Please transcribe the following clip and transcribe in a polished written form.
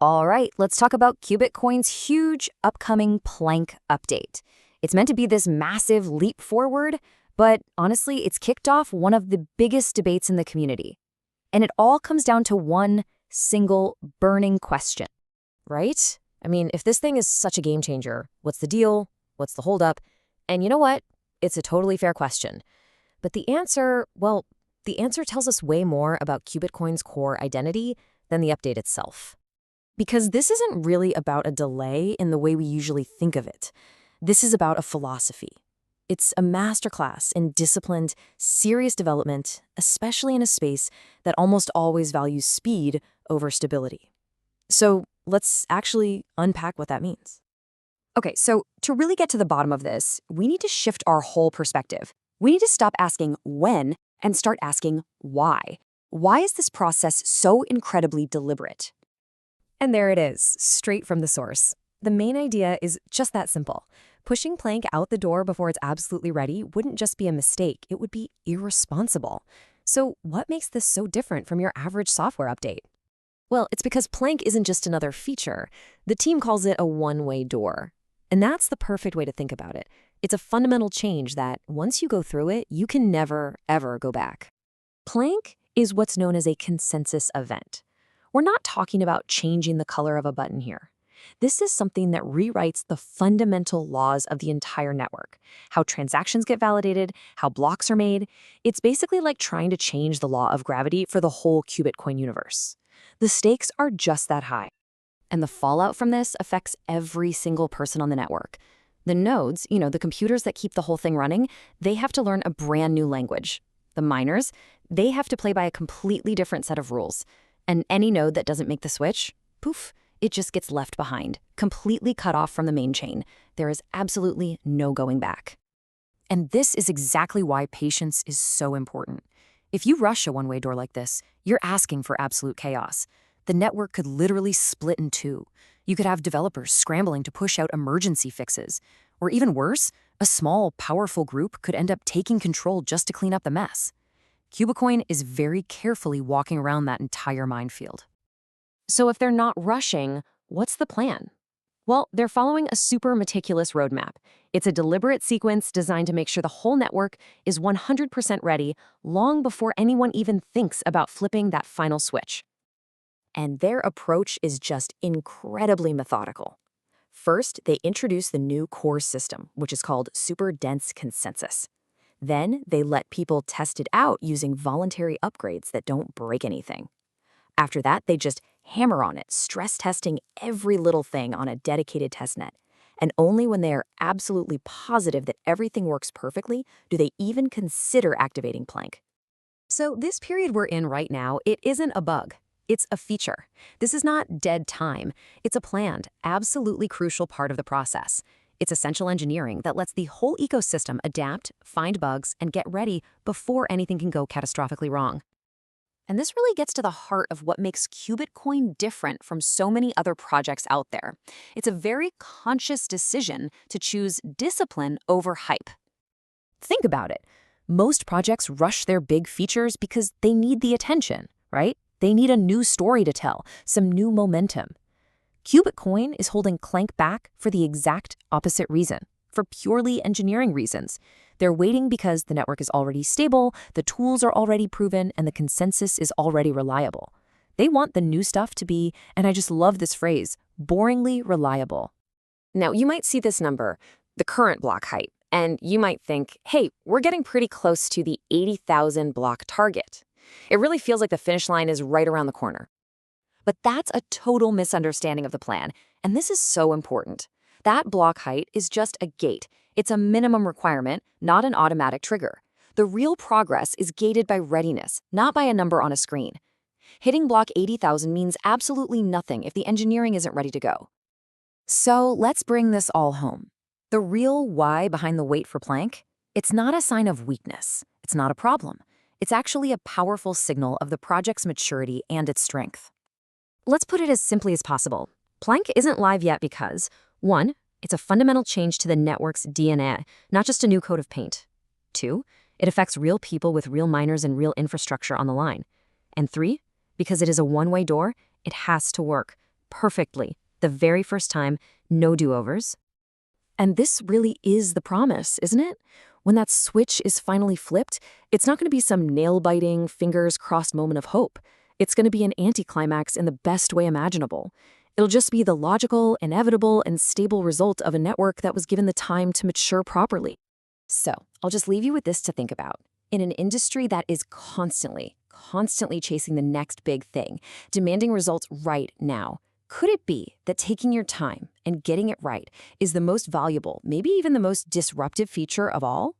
All right, let's talk about Qubitcoin's huge upcoming Planck update. It's meant to be this massive leap forward, but honestly, it's kicked off one of the biggest debates in the community. And it all comes down to one single burning question. Right? I mean, if this thing is such a game changer, what's the deal? What's the holdup? And you know what? It's a totally fair question. But the answer, well, the answer tells us way more about Qubitcoin's core identity than the update itself. Because this isn't really about a delay in the way we usually think of it. This is about a philosophy. It's a masterclass in disciplined, serious development, especially in a space that almost always values speed over stability. So let's actually unpack what that means. Okay, so to really get to the bottom of this, we need to shift our whole perspective. We need to stop asking when and start asking why. Why is this process so incredibly deliberate? And there it is, straight from the source. The main idea is just that simple. Pushing Planck out the door before it's absolutely ready wouldn't just be a mistake, it would be irresponsible. So what makes this so different from your average software update? Well, it's because Planck isn't just another feature. The team calls it a one-way door. And that's the perfect way to think about it. It's a fundamental change that, once you go through it, you can never, ever go back. Planck is what's known as a consensus event. We're not talking about changing the color of a button here. This is something that rewrites the fundamental laws of the entire network. How transactions get validated, how blocks are made. It's basically like trying to change the law of gravity for the whole Qubitcoin universe. The stakes are just that high. And the fallout from this affects every single person on the network. The nodes, the computers that keep the whole thing running, they have to learn a brand new language. The miners, they have to play by a completely different set of rules. And any node that doesn't make the switch, poof, it just gets left behind, completely cut off from the main chain. There is absolutely no going back. And this is exactly why patience is so important. If you rush a one-way door like this, you're asking for absolute chaos. The network could literally split in two. You could have developers scrambling to push out emergency fixes. Or even worse, a small, powerful group could end up taking control just to clean up the mess. Qubitcoin is very carefully walking around that entire minefield. So if they're not rushing, what's the plan? Well, they're following a super meticulous roadmap. It's a deliberate sequence designed to make sure the whole network is 100% ready long before anyone even thinks about flipping that final switch. And their approach is just incredibly methodical. First, they introduce the new core system, which is called super dense consensus. Then they let people test it out using voluntary upgrades that don't break anything. After that, they just hammer on it, stress testing every little thing on a dedicated testnet. And only when they are absolutely positive that everything works perfectly do they even consider activating Planck. So this period we're in right now, it isn't a bug. It's a feature. This is not dead time. It's a planned, absolutely crucial part of the process. It's essential engineering that lets the whole ecosystem adapt, find bugs, and get ready before anything can go catastrophically wrong. And this really gets to the heart of what makes Qubitcoin different from so many other projects out there. It's a very conscious decision to choose discipline over hype. Think about it. Most projects rush their big features because they need the attention, right? They need a new story to tell, some new momentum. Qubitcoin is holding Planck back for the exact opposite reason, for purely engineering reasons. They're waiting because the network is already stable, the tools are already proven, and the consensus is already reliable. They want the new stuff to be, and I just love this phrase, boringly reliable. Now, you might see this number, the current block height, and you might think, hey, we're getting pretty close to the 80,000 block target. It really feels like the finish line is right around the corner. But that's a total misunderstanding of the plan, and this is so important. That block height is just a gate. It's a minimum requirement, not an automatic trigger. The real progress is gated by readiness, not by a number on a screen. Hitting block 80,000 means absolutely nothing if the engineering isn't ready to go. So let's bring this all home. The real why behind the wait for Planck? It's not a sign of weakness. It's not a problem. It's actually a powerful signal of the project's maturity and its strength. Let's put it as simply as possible. Planck isn't live yet because, 1, it's a fundamental change to the network's DNA, not just a new coat of paint. 2, it affects real people with real miners and real infrastructure on the line. And 3, because it is a one-way door, it has to work. perfectly, the very first time, no do-overs. And this really is the promise, isn't it? When that switch is finally flipped, it's not going to be some nail-biting, fingers-crossed moment of hope. It's going to be an anticlimax in the best way imaginable. It'll just be the logical, inevitable, and stable result of a network that was given the time to mature properly. So, I'll just leave you with this to think about. In an industry that is constantly chasing the next big thing, demanding results right now, could it be that taking your time and getting it right is the most valuable, maybe even the most disruptive feature of all?